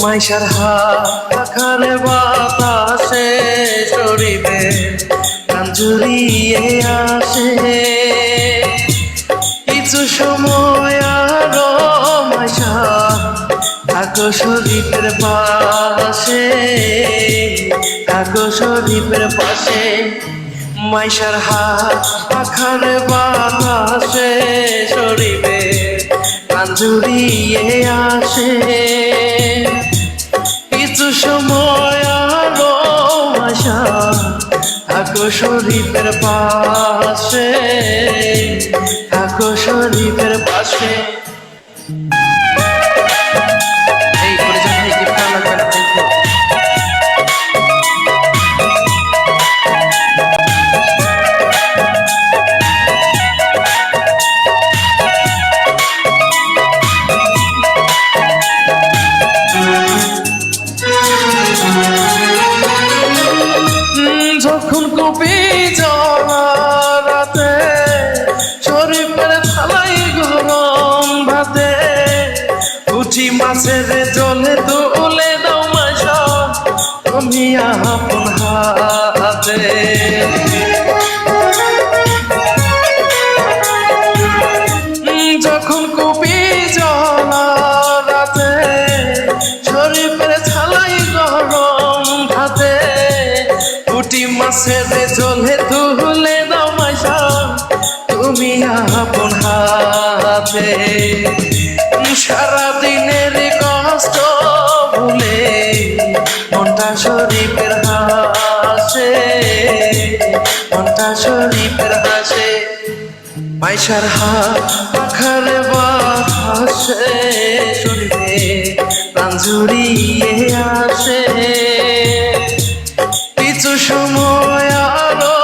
মাইশার হাখারে বাতাসে শরীরে গান জুড়িয়ে আসে কিছু সময় আরো মাইশা থাকো শরীফের পাশে, থাকো শরীফের পাশে। মাইশার হাখারে বাতাসে শরীরে গান জুড়িয়ে আসে কিছু সময় আরো আশা থাকো শরীফের পাশে, থাকো শরীফের পাশে। এই করে যান এই গিফট লাগবে না। যখন কপি জ্বলা রাতে শরীফের থালাই গরম ভাতে পুঁটি মাছের জলে তুলে দাও মাইশা তুমি আপন হাতে। যখন কপি জ্বলা রাতে শরীফের থালাই গরম ভাতে পুঁটি মাছের জলে তুলে দাও মাইশা তুমি আপন হাতে। সারাদিনের কষ্ট ভুলে মনটা শরীফের হাসে, মনটা শরীফের হাসে। মাইশার হাখারে বাতাসে শরীরে প্রাণ জুড়িয়ে আসে কিছু সময় আরো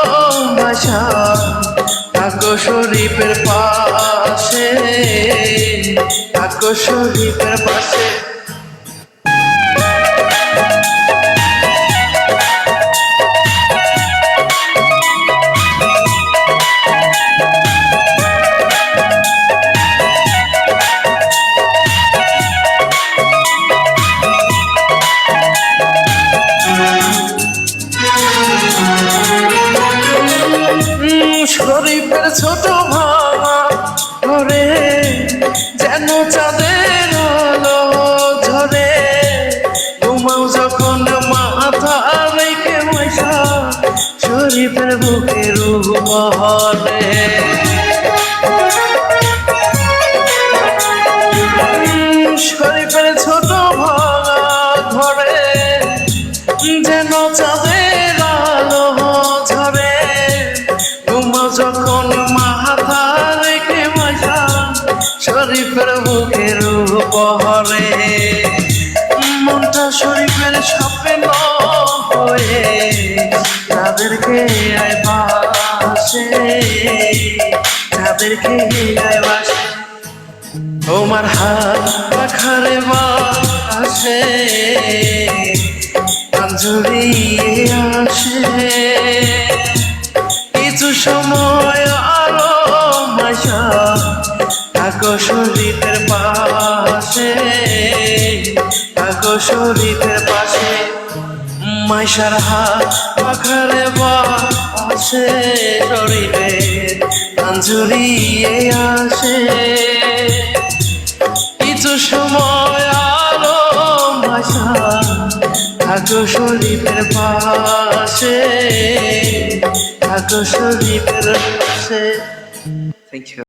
মাইশা থাকো শরীফের পাশে, থাকো শরীফের পাশে। শরীফের ছোট ভাঙা ঘরে যেন চাঁদের আলো ঝরে ঘুমাও যখন মাথা রেখে মাইশা শরীফের বুকের উপরে। শরীফের ছোট ভাঙা ঘরে যেন চাঁদের আলো ঝরে যখন মাথা রেখে মাইশা শরীফের বুকের উপরে। মনটা শরীফের স্বপ্ন হয়ে তাদেরকে আয় বাসে, তাদেরকে আয় বাসে। তোমার হাখারে বাতাসে গান জুড়িয়ে আসে কিছু সময় আরো মাইশা থাকো শরীফের পাশে, থাকো শরীফের পাশে। মাইশার হাখারে বাতাসে শরীরে গান জুড়িয়ে আসে কিছু সময় আরো মাইশা থাকো শরীফের পাশে, থাকো শরীফের পাশে। Thank you.